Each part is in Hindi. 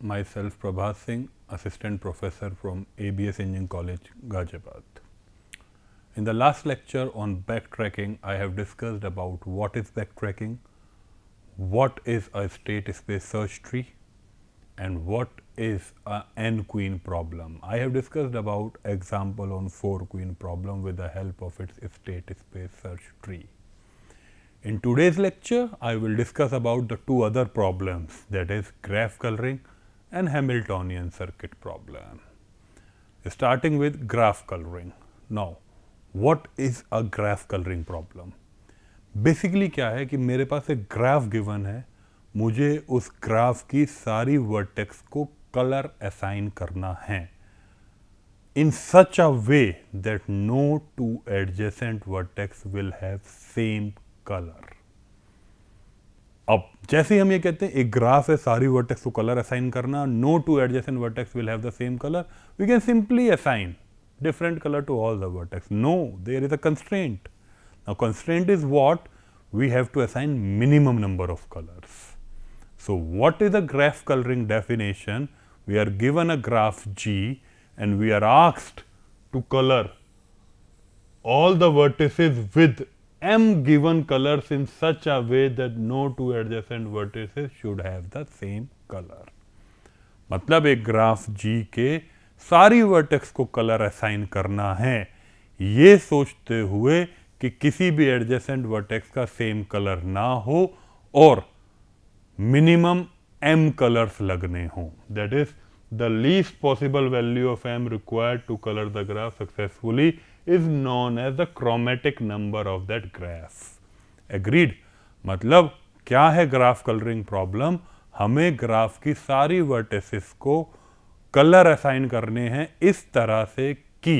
myself Prabhat Singh, Assistant Professor from ABS Engineering College, Ghaziabad. In the last lecture on backtracking, I have discussed about what is backtracking, what is a state space search tree, and what is a n-queen problem. I have discussed about example on 4-queen problem with the help of its state space search tree. In today's lecture, I will discuss about the two other problems, that is graph coloring and Hamiltonian circuit problem. Starting with graph coloring. Now, what is a graph coloring problem? Basically क्या है कि मेरे पास एक ग्राफ गिवन है, मुझे उस ग्राफ की सारी वर्टेक्स को कलर असाइन करना है in such a way that no two adjacent vertex will have same color. अब जैसे हम ये कहते हैं एक ग्राफ है, सारी वर्टेक्स को कलर असाइन करना, no two adjacent vertex will have the same color, we can simply assign different color to all the vertex. No, there is a constraint. Now constraint is what? We have to assign minimum number of colors. So what is the graph coloring definition? We are given a graph G and we are asked to color all the vertices with m given colors in such a way that no two adjacent vertices should have the same color. मतलब एक ग्राफ G के सारी वर्टेक्स को कलर असाइन करना है, ये सोचते हुए कि किसी भी एडजेसेंट वर्टेक्स का सेम कलर ना हो और मिनिमम m कलर्स लगने हों. That is the least possible value of m required to colour the graph successfully is known as the chromatic number of that graph. Agreed? मतलब क्या है ग्राफ कलरिंग प्रॉब्लम? हमें ग्राफ की सारी वर्टिसेस को कलर असाइन करने हैं इस तरह से कि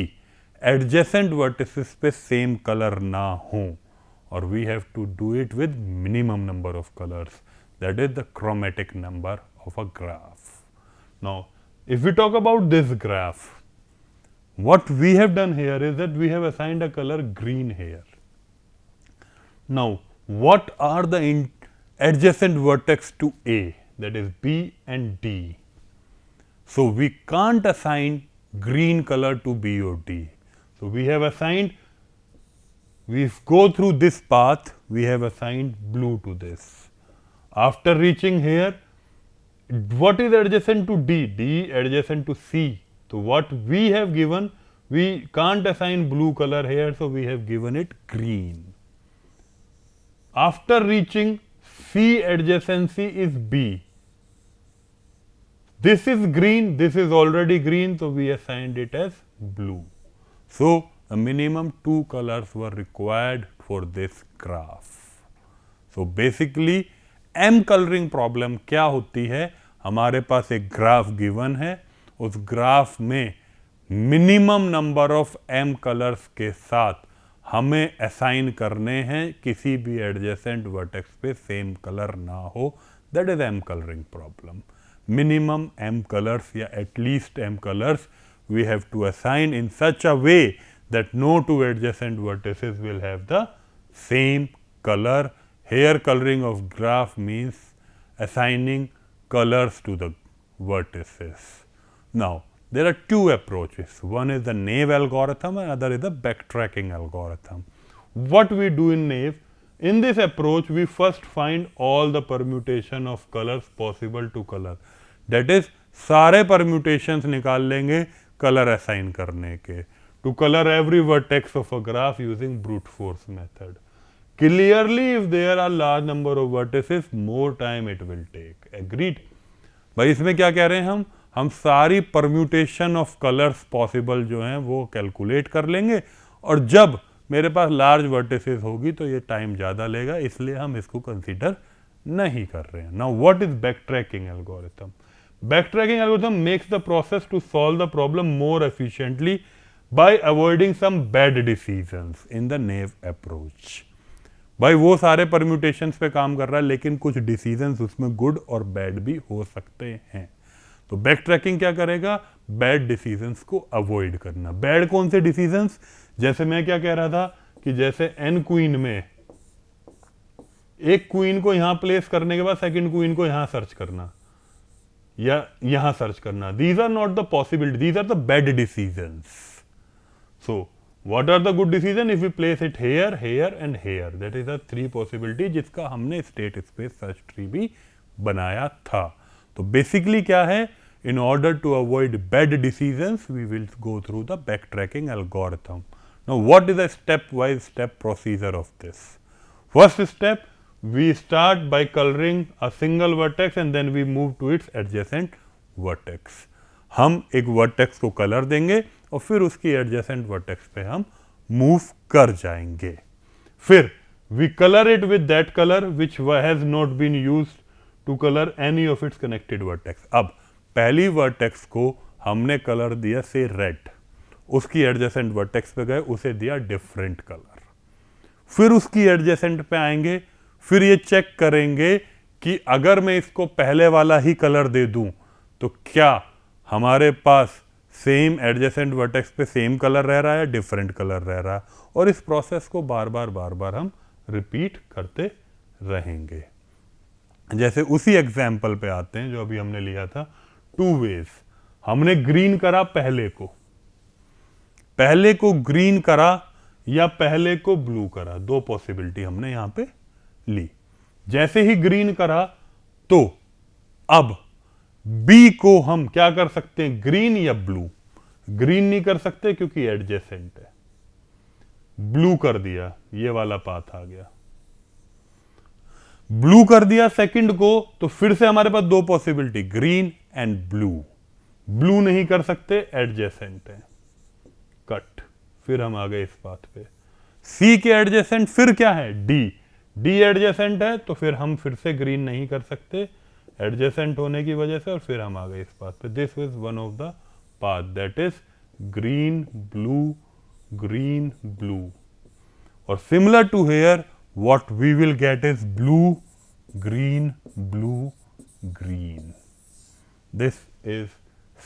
एडजेसेंट वर्टिसेस पे सेम कलर ना हो, और we have to do it with minimum number of colours, that is the chromatic number of a graph. Now if we talk about this graph, what we have done here is that we have assigned a color green here. Now what are the adjacent vertex to A, that is B and D? So we can't assign green color to B or D. So we have assigned, we go through this path, we have assigned blue to this. After reaching here, what is adjacent to D? D adjacent to C. So what we have given, we can't assign blue color here, so we have given it green. After reaching C adjacency is B. This is green, this is already green, so we assigned it as blue. So the minimum two colors were required for this graph. So basically m colouring problem क्या होती है? हमारे पास एक ग्राफ गिवन है, उस ग्राफ में minimum number of m colours के साथ हमें असाइन करने हैं, किसी भी एडजेसेंट वर्टेक्स पे सेम कलर ना हो, that is m colouring problem. Minimum m colours या at least m colours we have to assign in such a way that no two adjacent vertices will have the same color. Here coloring of graph means assigning colors to the vertices. Now there are two approaches. One is the naive algorithm and other is the backtracking algorithm. What we do in naive, in this approach we first find all the permutation of colors possible to color. That is सारे permutations निकाल लेंगे color assign करने के, to color every vertex of a graph using brute force method. Clearly if there are large number of vertices, more time it will take. Agreed? भाई इसमें क्या कह रहे हैं हम सारी परम्यूटेशन ऑफ कलर्स पॉसिबल जो हैं वो कैलकुलेट कर लेंगे, और जब मेरे पास लार्ज वर्टिसेस होगी तो ये टाइम ज़्यादा लेगा, इसलिए हम इसको कंसीडर नहीं कर रहे हैं. Now what is backtracking algorithm? Backtracking algorithm makes the process to solve the problem more efficiently by avoiding some bad decisions in the naive approach. भाई वो सारे परम्यूटेशंस पे काम कर रहा है, लेकिन कुछ डिसीजंस उसमें गुड और बैड भी हो सकते हैं. तो बैक ट्रैकिंग क्या करेगा? बैड डिसीजंस को अवॉइड करना. बैड कौन से डिसीजंस? जैसे मैं क्या कह रहा था कि जैसे एन क्वीन में एक क्वीन को यहां प्लेस करने के बाद सेकंड क्वीन को यहां सर्च करना, या यहां सर्च करना. These are not the possibility, these are the bad decisions. So what are the good decision? If we place it here, here and here, that is the three possibility जिसका हमने स्टेट स्पेस सर्च ट्री भी बनाया था. तो बेसिकली क्या है, in order to avoid bad decisions we will go through the backtracking algorithm. Now what is the step-wise step procedure of this? First step, we start by coloring a single vertex and then we move to its adjacent vertex. हम एक वर्टेक्स को कलर देंगे और फिर उसकी एडजेसेंट वर्टेक्स पे हम मूव कर जाएंगे. फिर we colour it with that colour which has not been used to colour any of its connected vertex. अब पहली वर्टेक्स को हमने कलर दिया से रेड, उसकी एडजेसेंट वर्टेक्स पे गए, उसे दिया डिफरेंट कलर. फिर उसकी एडजेसेंट पे आएंगे, फिर ये चेक करेंगे कि अगर मैं इसको पहले वाला ही कलर दे दूं तो क्या हमारे पास सेम एडजेसेंट वर्टेक्स पे सेम कलर रह रहा है, डिफरेंट कलर रह रहा है. और इस प्रोसेस को बार बार हम रिपीट करते रहेंगे. जैसे उसी एग्जाम्पल पे आते हैं जो अभी हमने लिया था. 2 वेज, हमने ग्रीन करा पहले को ग्रीन करा या पहले को ब्लू करा, 2 पॉसिबिलिटी हमने यहां पे ली. जैसे ही ग्रीन करा तो अब बी को हम क्या कर सकते हैं, ग्रीन या ब्लू. ग्रीन नहीं कर सकते क्योंकि एडजेसेंट है. ब्लू कर दिया, ये वाला पाथ आ गया. ब्लू कर दिया सेकंड को तो फिर से हमारे पास 2 possibility, green and blue. Blue नहीं कर सकते, एडजेसेंट है, कट. फिर हम आ गए इस पाथ पे. सी के एडजेसेंट फिर क्या है, डी एडजेसेंट है तो फिर हम फिर से ग्रीन नहीं कर सकते एडजेसेंट होने की वजह से, और फिर हम आ गए इस पाथ पे. This is one of the path, that is green blue. और similar to here what we will get is blue green. This is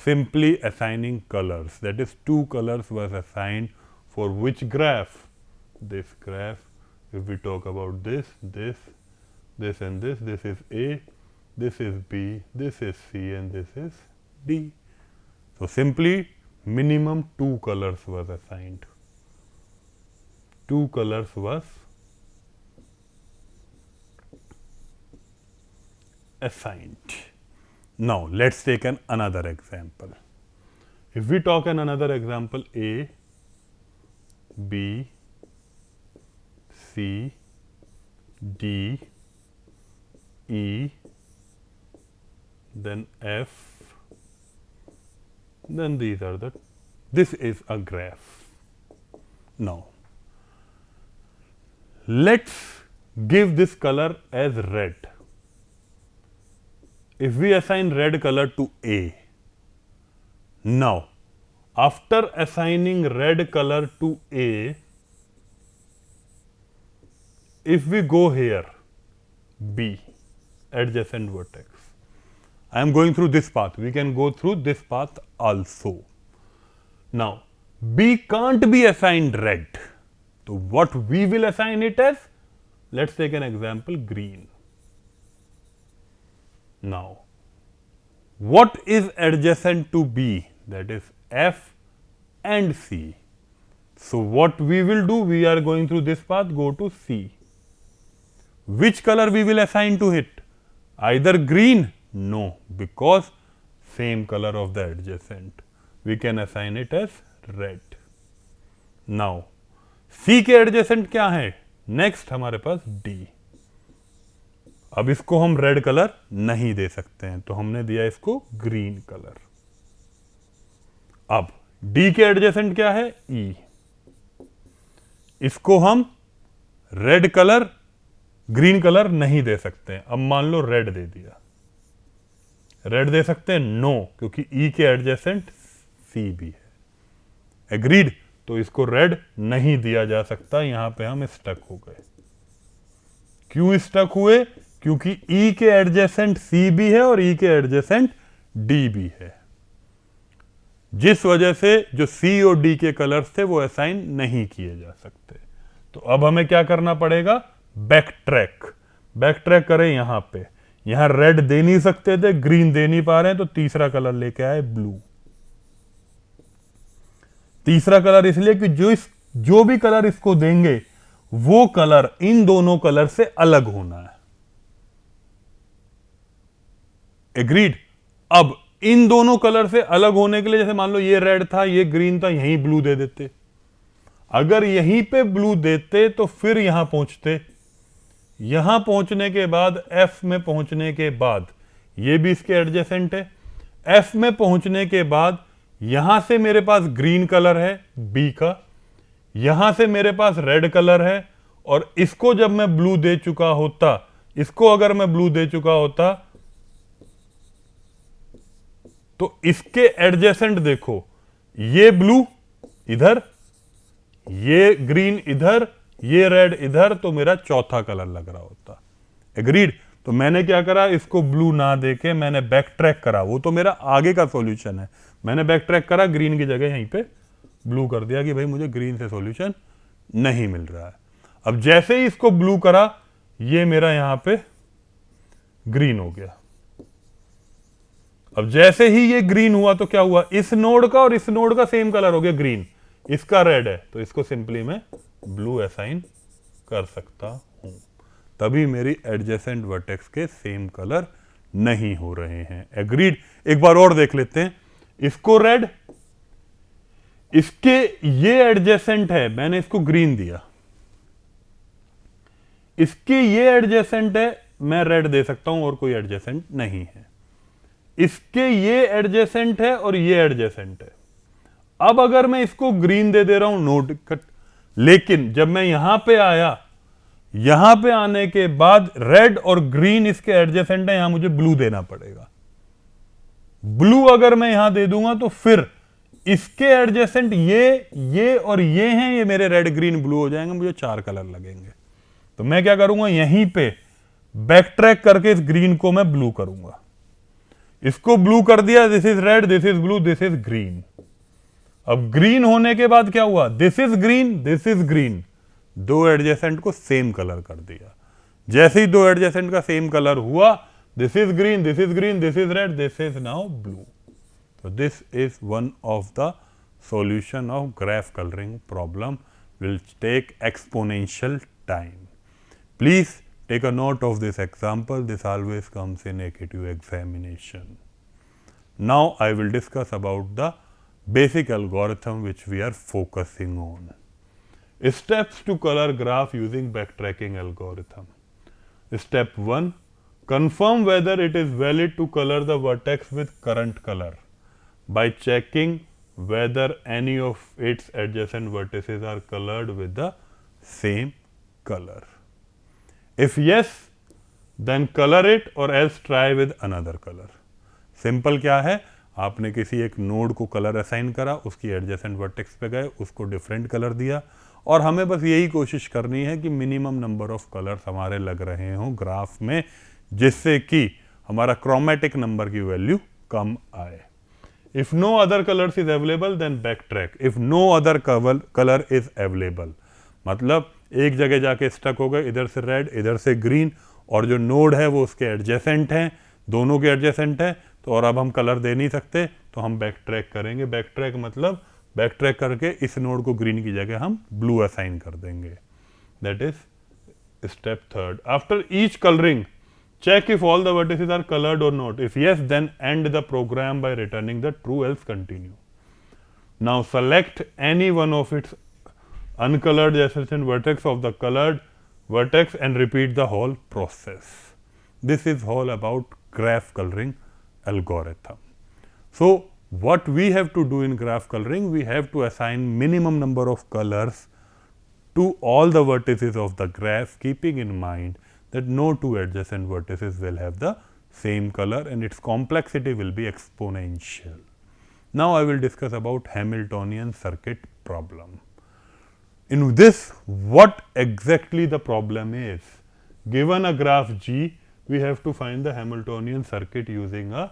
simply assigning colors, that is 2 colors was assigned for which graph. This graph, if we talk about this and this is A, this is B, this is C and this is D. So simply minimum 2 colors was assigned. 2 colors was assigned. Now let's take another example. If we talk another example, A, B, C, D, E, then F, then this is a graph. Now let's give this color as red. If we assign red color to A, now after assigning red color to A, if we go here, B, adjacent vertex, I am going through this path, we can go through this path also. Now B can't be assigned red, so what we will assign it as, let's take an example, green. Now what is adjacent to B, that is F and C. So what we will do, we are going through this path, go to C. Which color we will assign to it, either green, no, because same color of the adjacent, we can assign it as red. Now C के adjacent क्या है, next हमारे पास D. अब इसको हम रेड कलर नहीं दे सकते हैं तो हमने दिया इसको ग्रीन कलर. अब डी के एडजेसेंट क्या है, ई. इसको हम रेड कलर ग्रीन कलर नहीं दे सकते हैं. अब मान लो रेड दे दिया, रेड दे सकते हैं, नो, क्योंकि ई के एडजेसेंट सी भी है. एग्रीड, तो इसको रेड नहीं दिया जा सकता. यहां पे हम स्टक हो गए. क्यों स्टक हुए, क्योंकि E के एडजेसेंट C भी है और E के एडजेसेंट D भी है, जिस वजह से जो C और D के कलर्स थे वो असाइन नहीं किए जा सकते. तो अब हमें क्या करना पड़ेगा, बैक ट्रैक करें. यहां पे यहां रेड दे नहीं सकते थे, ग्रीन दे नहीं पा रहे हैं, तो तीसरा कलर लेके आए ब्लू। तीसरा कलर इसलिए कि जो भी कलर इसको देंगे वो कलर इन दोनों कलर से अलग होना है। एग्रीड। अब इन दोनों कलर से अलग होने के लिए, जैसे मान लो ये रेड था, ये ग्रीन था, यहीं ब्लू दे देते। अगर यहीं पे ब्लू देते तो फिर यहां पहुंचते, यहां पहुंचने के बाद एफ में पहुंचने के बाद ये भी इसके एडजेसेंट है। एफ में पहुंचने के बाद यहां से मेरे पास ग्रीन कलर है बी का, यहां से मेरे पास रेड कलर है, और इसको जब मैं ब्लू दे चुका होता, इसको अगर मैं ब्लू दे चुका होता तो इसके एडजेसेंट देखो, ये ब्लू इधर, ये ग्रीन इधर, ये रेड इधर, तो मेरा चौथा कलर लग रहा होता। एग्रीड। तो मैंने क्या करा, इसको ब्लू ना देके मैंने बैक ट्रैक करा, वो तो मेरा आगे का सॉल्यूशन है। मैंने बैक ट्रैक करा, ग्रीन की जगह यहीं पे ब्लू कर दिया कि भाई मुझे ग्रीन से सॉल्यूशन नहीं मिल रहा है। अब जैसे ही इसको ब्लू करा, ये मेरा यहां पे ग्रीन हो गया। अब जैसे ही ये ग्रीन हुआ तो क्या हुआ, इस नोड का और इस नोड का सेम कलर हो गया ग्रीन, इसका रेड है, तो इसको सिंपली मैं ब्लू असाइन कर सकता हूं। तभी मेरी एडजेसेंट वर्टेक्स के सेम कलर नहीं हो रहे हैं। एग्रीड। एक बार और देख लेते हैं, इसको रेड, इसके ये एडजेसेंट है, मैंने इसको ग्रीन दिया, इसके ये एडजेसेंट है, मैं रेड दे सकता हूं और कोई एडजेसेंट नहीं है। इसके ये एडजेसेंट है और ये एडजेसेंट है। अब अगर मैं इसको ग्रीन दे रहा हूं, नोट कट, लेकिन जब मैं यहां पे आया, यहां पे आने के बाद रेड और ग्रीन इसके एडजेसेंट है, यहां मुझे ब्लू देना पड़ेगा। ब्लू अगर मैं यहां दे दूंगा तो फिर इसके एडजेसेंट ये और ये हैं, ये मेरे रेड ग्रीन ब्लू हो जाएंगे, मुझे 4 कलर लगेंगे। तो मैं क्या करूंगा, यहीं पे बैक ट्रैक करके इस ग्रीन को मैं ब्लू करूंगा। इसको ब्लू कर दिया, this is red, this is blue, this is green. अब ग्रीन होने के बाद क्या हुआ, this is green, this is green, दो एडजेसेंट को सेम कलर कर दिया। जैसे ही दो एडजेसेंट का सेम कलर हुआ, this is green, this is green, this is red, this is now blue. So this is one of the solution of graph coloring problem, will take exponential time. Please take a note of this example. This always comes in AKTU examination. Now I will discuss about the basic algorithm which we are focusing on. Steps to color graph using backtracking algorithm. Step 1. Confirm whether it is valid to color the vertex with current color by checking whether any of its adjacent vertices are colored with the same color. If yes, then color it or else try with another color. Simple क्या है, आपने किसी एक नोड को कलर असाइन करा, उसकी एडजेसेंट वर्टेक्स पे गए, उसको डिफरेंट कलर दिया, और हमें बस यही कोशिश करनी है कि मिनिमम नंबर ऑफ कलर्स हमारे लग रहे हों ग्राफ में, जिससे कि हमारा क्रोमेटिक नंबर की वैल्यू कम आए। If no other colors is available, then backtrack. If no other color is available, मतलब एक जगह जाके स्टक हो गए, इधर से रेड, इधर से ग्रीन, और जो नोड है वो उसके एडजेसेंट हैं, दोनों के एडजेसेंट हैं, तो और अब हम कलर दे नहीं सकते, तो हम बैक ट्रैक करेंगे। बैक ट्रैक मतलब बैक ट्रैक करके इस नोड को ग्रीन की जगह हम ब्लू असाइन कर देंगे। That is step 3rd. After each colouring, check if all the vertices are colored or not. If yes, then end the program by returning the true, else continue. Now select any one of its uncolored adjacent vertex of the colored vertex and repeat the whole process. This is all about graph coloring algorithm. So what we have to do in graph coloring, we have to assign minimum number of colors to all the vertices of the graph, keeping in mind that no two adjacent vertices will have the same color and its complexity will be exponential. Now I will discuss about Hamiltonian circuit problem. In this, what exactly the problem is? Given a graph G, we have to find the Hamiltonian circuit using a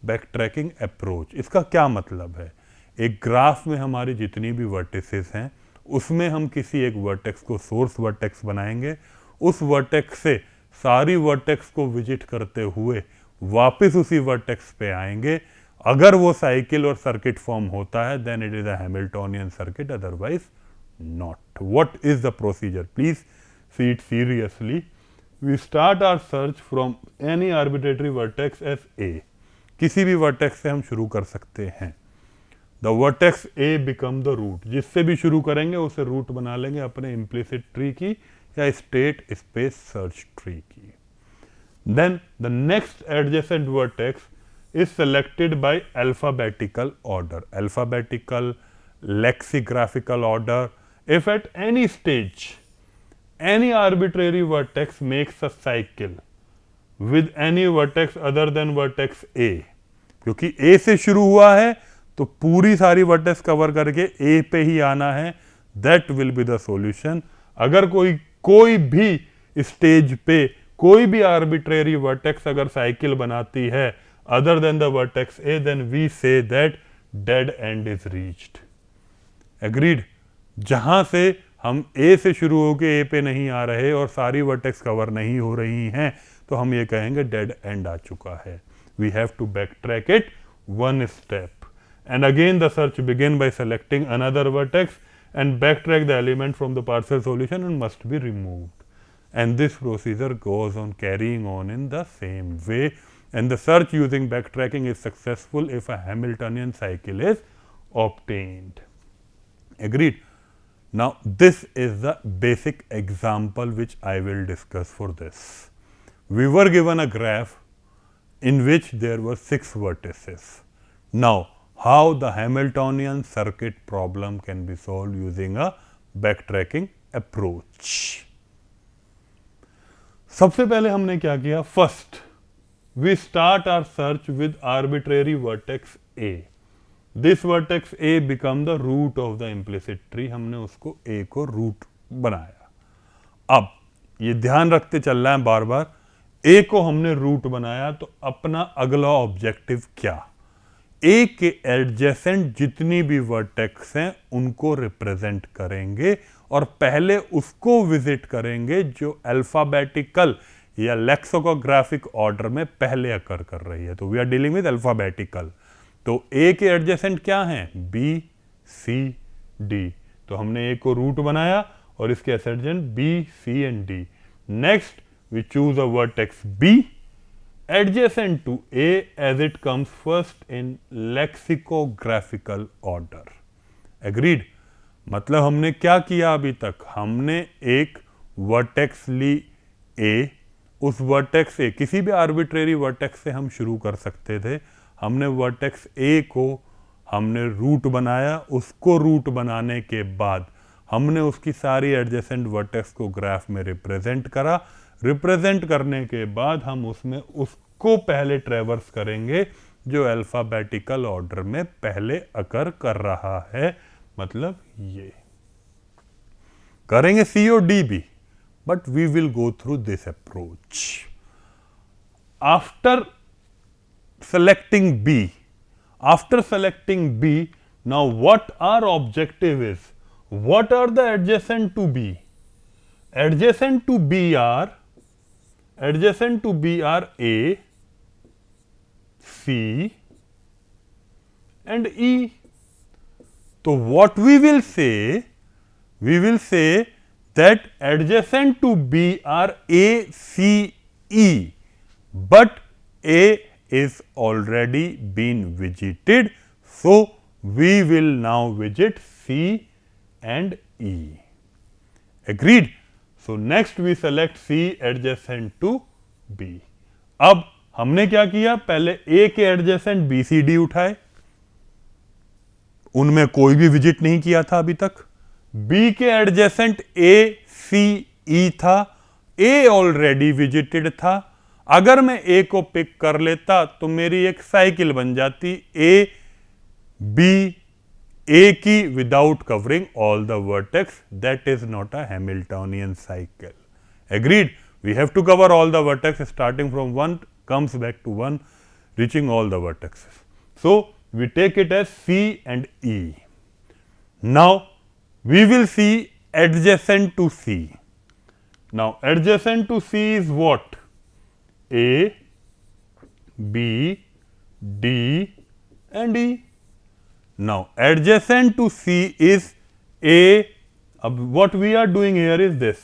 backtracking approach. इसका क्या मतलब है? एक ग्राफ में हमारी जितनी भी वर्टिसेस हैं, उसमें हम किसी एक वर्टेक्स को सोर्स वर्टेक्स बनाएंगे, उस वर्टेक्स से सारी वर्टेक्स को विजिट करते हुए वापस उसी वर्टेक्स पे आएंगे। अगर वो साइकिल और सर्किट फॉर्म होता है then it is a Hamiltonian circuit, otherwise not. What is the procedure? Please see it seriously. We start our search from any arbitrary vertex as A. किसी भी वर्टेक्स से हम शुरू कर सकते हैं। The vertex A become the root. जिससे भी शुरू करेंगे उसे रूट बना लेंगे अपने इम्प्लिसिट ट्री की या स्टेट स्पेस सर्च ट्री की। Then the next adjacent vertex is selected by alphabetical order. Alphabetical, lexicographical order. If at any stage any arbitrary vertex makes a cycle with any vertex other than vertex A, क्योंकि A से शुरू हुआ है तो पूरी सारी वर्टेक्स कवर करके A पे ही आना है, that will be the solution. अगर कोई भी स्टेज पे कोई भी आर्बिट्रेरी वर्टेक्स अगर साइकिल बनाती है other than the vertex A, then we say that dead end is reached. Agreed? जहां से हम ए से शुरू होके ए पे नहीं आ रहे और सारी वर्टेक्स कवर नहीं हो रही हैं तो हम ये कहेंगे डेड एंड आ चुका है। We have to backtrack it one step and again the search begin by selecting another vertex and backtrack the element from the partial solution and must be removed. And this procedure goes on carrying on in the same way, and the search using backtracking is successful if a Hamiltonian cycle is obtained. Agreed? Now this is the basic example which I will discuss for this. We were given a graph in which there were 6 vertices. Now how the Hamiltonian circuit problem can be solved using a backtracking approach. सबसे पहले हमने क्या किया? First we start our search with arbitrary vertex A. This vertex A become the root of the implicit tree. हमने उसको ए को रूट बनाया। अब ये ध्यान रखते चल रहा है बार बार, ए को हमने रूट बनाया तो अपना अगला ऑब्जेक्टिव क्या? ए के एडजेसेंट जितनी भी वर्टेक्स हैं उनको रिप्रेजेंट करेंगे और पहले उसको विजिट करेंगे जो अल्फाबेटिकल या लेक्सिकोग्राफिक ऑर्डर में पहले अकर कर रही है। तो we are dealing with alphabetical. तो ए के एडजेसेंट क्या हैं? B, C, D. तो हमने ए को रूट बनाया और इसके adjacent B, C and D. Next we choose a vertex B adjacent to A as it comes first in lexicographical order. Agreed? मतलब हमने क्या किया अभी तक? हमने एक वर्टेक्स ली A, उस वर्टेक्स A किसी भी आर्बिट्रेरी वर्टेक्स से हम शुरू कर सकते थे। हमने वर्टेक्स A को हमने रूट बनाया, उसको रूट बनाने के बाद हमने उसकी सारी एडजेसेंट वर्टेक्स को ग्राफ में रिप्रेजेंट करा। रिप्रेजेंट करने के बाद हम उसमें उसको पहले ट्रेवर्स करेंगे जो अल्फाबेटिकल ऑर्डर में पहले अकर कर रहा है, मतलब ये करेंगे सी और डी भी, but we will go through this approach. After selecting B, now what our objective is? What are the adjacent to B? Adjacent to B are A, C and E. So what we will say that adjacent to B are A, C, E, but A is already been visited, so we will now visit C and E. Agreed? So next we select C adjacent to B. अब हमने क्या किया? पहले A के एडजेसेंट B, C, D उठाए, उनमें कोई भी विजिट नहीं किया था अभी तक। B के एडजेसेंट A, C, E था, A ऑलरेडी विजिटेड था। अगर मैं A को पिक कर लेता तो मेरी एक साइकिल बन जाती A, B, A की without covering all the vertex. That is not a Hamiltonian cycle. Agreed? We have to cover all the vertex starting from 1 comes back to 1 reaching all the vertices. So we take it as C and E. Now we will see adjacent to C. Now adjacent to C is what? A, B, D and E. Now adjacent to C is A. What we are doing here is this: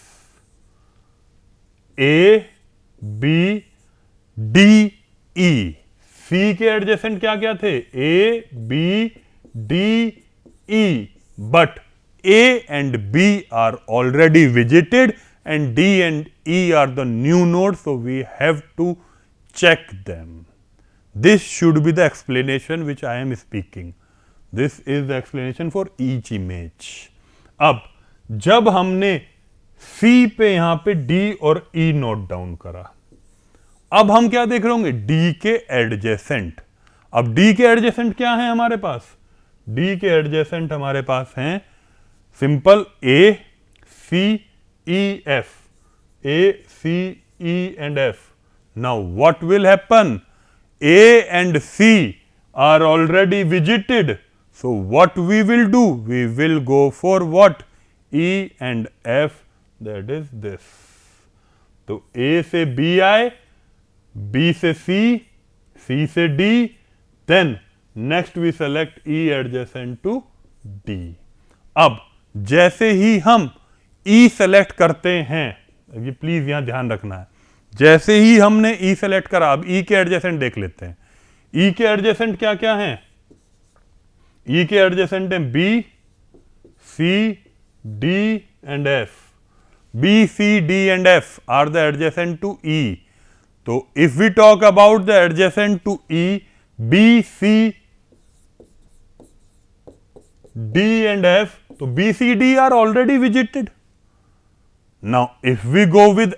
A, B, D, E. C के एडजेसेंट क्या क्या थे? A, B, D, E. But A and B are already visited and D and E are the new nodes, so we have to check them. This should be the explanation which I am speaking. This is the explanation for each image. अब जब हमने C पे यहां पे D और E नोट डाउन करा, अब हम क्या देख रहे होंगे? D के एडजेसेंट. अब D के एडजेसेंट क्या है हमारे पास? D के एडजेसेंट हमारे पास हैं simple A, C, E, F. A, C, E and F. Now what will happen? A and C are already visited. So what we will do? We will go for what? E and F, that is this. तो A से B आए, B से C, C से D, then next we select E adjacent to D. अब जैसे ही हम E सेलेक्ट करते हैं, ये प्लीज यहां ध्यान रखना है, जैसे ही हमने E सेलेक्ट करा, अब E के एडजेसेंट देख लेते हैं. E के एडजेसेंट क्या क्या हैं? E के एडजेसेंट हैं B, C, D and F. B, C, D and F are the adjacent to E. So if we talk about the adjacent to E, B, C, D and F, so B, C, D are already visited. Now if we go with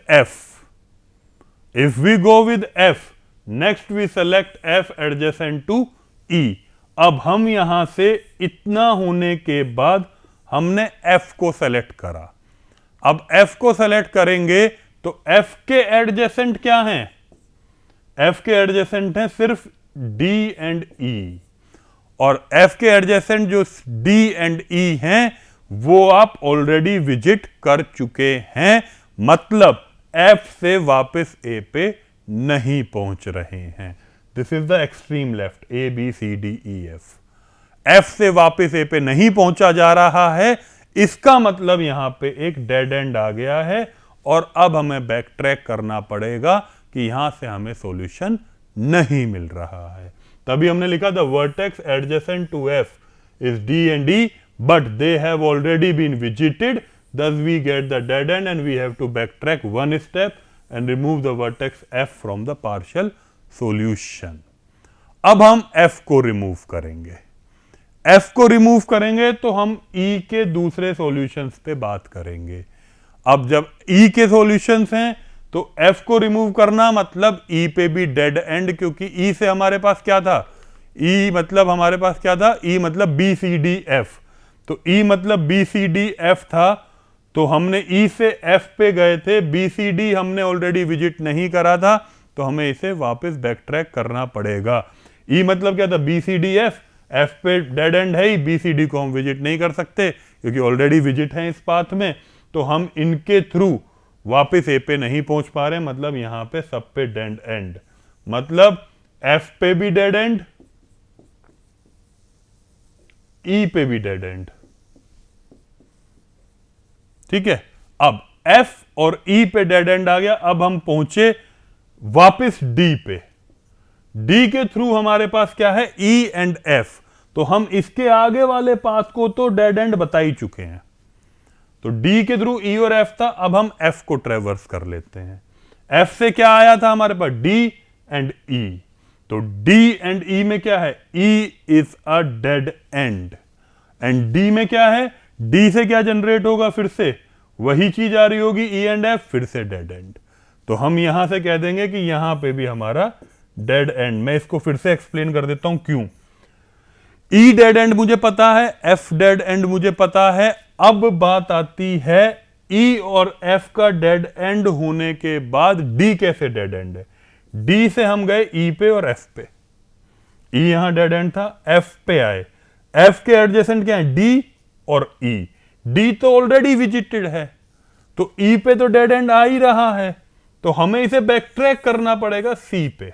F, next we select F adjacent to E. अब हम यहां से इतना होने के बाद हमने F को सेलेक्ट करा. अब F को सेलेक्ट करेंगे तो F के एडजेसेंट क्या हैं? F के एडजेसेंट हैं सिर्फ D एंड E, और F के एडजेसेंट जो D एंड E हैं वो आप ऑलरेडी विजिट कर चुके हैं, मतलब F से वापस A पे नहीं पहुंच रहे हैं. This is the extreme left, A, B, C, D, E, F. F से वापस A पे नहीं पहुंचा जा रहा है, इसका मतलब यहां पे एक डेड एंड आ गया है और अब हमें बैक ट्रैक करना पड़ेगा कि यहां से हमें सॉल्यूशन नहीं मिल रहा है. तभी हमने लिखा the vertex adjacent to F is D and E, but they have already been visited, thus we get the dead end and we have to backtrack one step and remove the vertex F from the partial solution. अब हम F को रिमूव करेंगे. F को रिमूव करेंगे तो हम E के दूसरे सॉल्यूशंस पे बात करेंगे. अब जब E के सॉल्यूशंस हैं तो F को रिमूव करना मतलब E पे भी डेड एंड, क्योंकि E से हमारे पास क्या था? E मतलब हमारे पास क्या था? E मतलब B, C, D, F. तो E मतलब B, C, D, F था, तो हमने E से F पे गए थे. B, C, D हमने ऑलरेडी विजिट नहीं करा था, तो हमें इसे वापस बैक ट्रैक करना पड़ेगा. E मतलब क्या था? B, C, D, F. F पे डेड एंड है ही, B, C, D को हम विजिट नहीं कर सकते क्योंकि ऑलरेडी विजिट है इस पाथ में, तो हम इनके थ्रू वापस A पे नहीं पहुंच पा रहे, मतलब यहां पे सब पे डेड एंड, मतलब F पे भी डेड एंड, E पे भी डेड एंड. ठीक है, अब F और E पे डेड एंड आ गया. अब हम पहुंचे वापस D पे. D के थ्रू हमारे पास क्या है? E and F. तो हम इसके आगे वाले पाथ को तो डेड एंड बता ही चुके हैं, तो D के थ्रू E और F था. अब हम F को ट्रेवर्स कर लेते हैं. F से क्या आया था हमारे पास? D and E. तो D एंड E में क्या है? E is a dead and. And D में क्या है? D से क्या जनरेट होगा? फिर से वही चीज आ रही होगी, E एंड F, फिर से डेड एंड. तो हम यहां से कह देंगे कि यहां पे भी हमारा डेड एंड. मैं इसको फिर से एक्सप्लेन कर देता हूं क्यों. E डेड एंड मुझे पता है, F डेड एंड मुझे पता है. अब बात आती है E और F का डेड एंड होने के बाद D कैसे डेड एंड है. D से हम गए E पे और F पे. E यहां डेड एंड था, F पे आए. F के एडजेसेंट क्या है? D और E. D तो ऑलरेडी विजिटेड है, तो ई पे तो डेड एंड आ ही रहा है, तो हमें इसे बैक ट्रैक करना पड़ेगा सी पे।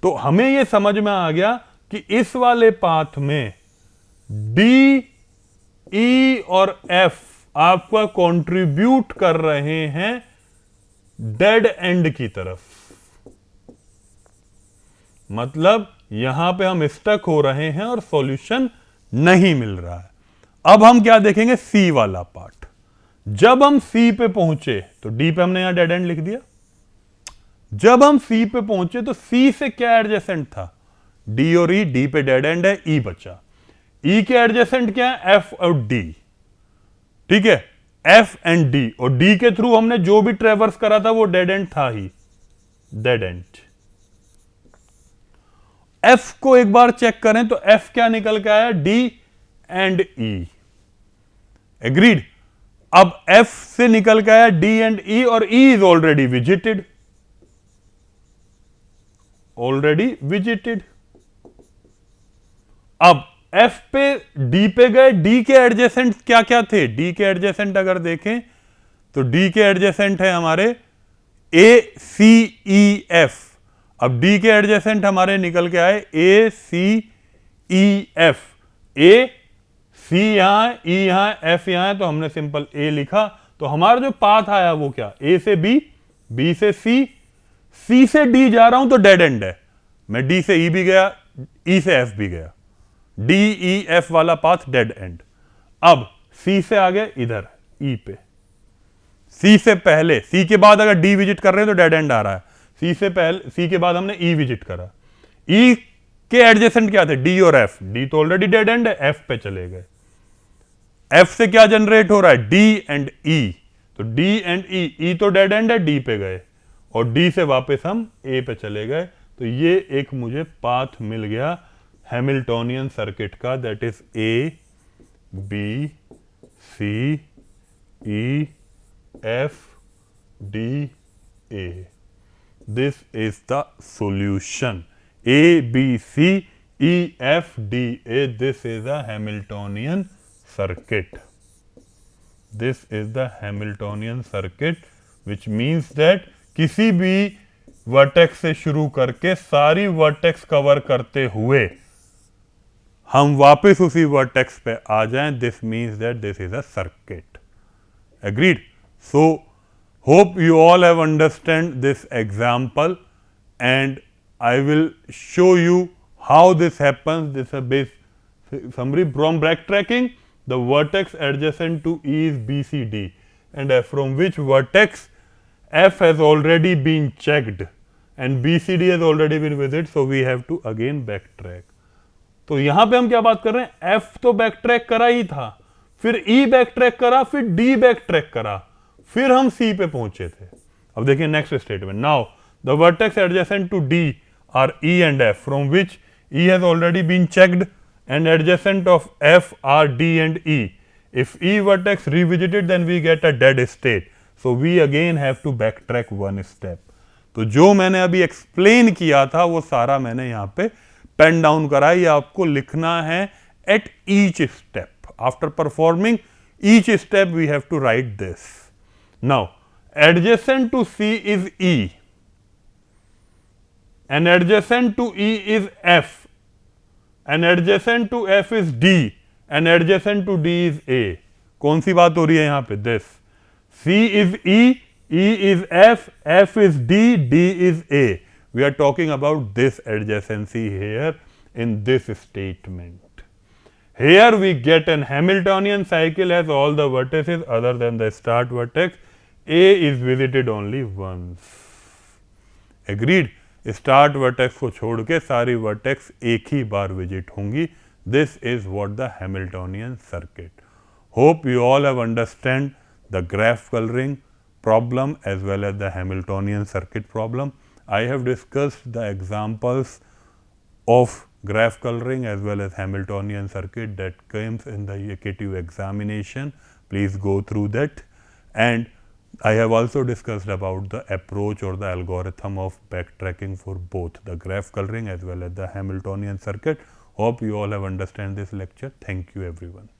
तो हमें यह समझ में आ गया कि इस वाले पाथ में डी, ई और एफ आपका कंट्रीब्यूट कर रहे हैं डेड एंड की तरफ, मतलब यहां पे हम स्टक हो रहे हैं और सॉल्यूशन नहीं मिल रहा है। अब हम क्या देखेंगे, सी वाला पार्ट। जब हम सी पे पहुंचे तो डी पे हमने यहां डेड एंड लिख दिया। जब हम सी पे पहुंचे तो सी से क्या एडजेसेंट था, डी और ई, डी पे डेड एंड है, ई बचा। ई के एडजेसेंट क्या है, एफ और डी, ठीक है, एफ एंड डी, और डी के थ्रू हमने जो भी ट्रेवर्स करा था वो डेड एंड था ही, डेड एंड। एफ को एक बार चेक करें तो एफ क्या निकल के आया, डी एंड ई, एग्रीड। अब एफ से निकल के आया डी एंड ई, और E is already visited, already visited. अब एफ पे डी पे गए, डी के एडजेसेंट क्या क्या थे, डी के एडजेसेंट अगर देखें तो डी के एडजेसेंट है हमारे ए, सी, ई, एफ। अब डी के एडजेसेंट हमारे निकल के आए ए, सी, ई, एफ। ए, सी यहां है, ई यहां है, एफ यहां है, तो हमने सिंपल ए लिखा। तो हमारा जो पाथ आया वो क्या, ए से बी, बी से सी, सी से डी जा रहा हूं तो डेड एंड है, मैं डी से ई भी गया, ई से एफ भी गया, डी ई एफ वाला पाथ डेड एंड। अब सी से आगे इधर ई पे, सी से पहले, सी के बाद अगर डी विजिट कर रहे हैं तो डेड एंड आ रहा है, सी से पहले, सी के बाद हमने ई विजिट करा, ई के एडजेसेंट क्या थे, डी और एफ, डी तो ऑलरेडी डेड एंड है, एफ पे चले गए। एफ से क्या जनरेट हो रहा है, डी एंड ई, तो डी एंड ई तो डेड एंड है, डी पे गए, और डी से वापस हम ए पे चले गए। तो ये एक मुझे पाथ मिल गया हैमिल्टोनियन सर्किट का, that is A, B, C, E, F, D, A. This is the solution, A, B, C, E, F, D, A. This is the Hamiltonian circuit, this is the Hamiltonian circuit, which means that किसी भी वर्टेक्स से शुरू करके सारी वर्टेक्स कवर करते हुए हम वापस उसी वर्टेक्स पे आ जाएं। This means that this is a circuit, agreed. So hope you all have understand this example and I will show you how this happens. This is base summary from backtracking. The vertex adjacent to E is BCD and F, from which vertex F has already been checked and BCD has already been visited, so we have to again backtrack. तो यहां पे हम क्या बात कर रहे हैं, F तो backtrack करा ही था, फिर E backtrack करा, फिर D backtrack करा, फिर हम C पे पहुंचे थे। अब देखिए next statement, now the vertex adjacent to D are E and F, from which E has already been checked and adjacent of F are D and E. If E vertex revisited, then we get a dead state. So we again have to backtrack one step. तो जो मैंने अभी एक्सप्लेन किया था वो सारा मैंने यहाँ पे पेन डाउन करा, ये आपको लिखना है at each step. After performing each step, we have to write this. Now, adjacent to C is E, and adjacent to E is F. And adjacent to F is D, and adjacent to D is A. कौन सी बात हो रही है यहाँ पे, this C is E, E is F, F is D, D is A. We are talking about this adjacency here in this statement. Here we get an Hamiltonian cycle has all the vertices other than the start vertex. A is visited only once. Agreed? Start vertex को छोड़ के सारी वर्टेक्स एक ही बार विजिट होंगी। This is what the Hamiltonian circuit. Hope you all have understand the graph colouring problem as well as the Hamiltonian circuit problem. I have discussed the examples of graph coloring as well as Hamiltonian circuit that comes in the EKTU examination. Please go through that. And I have also discussed about the approach or the algorithm of backtracking for both the graph coloring as well as the Hamiltonian circuit. Hope you all have understand this lecture. Thank you everyone.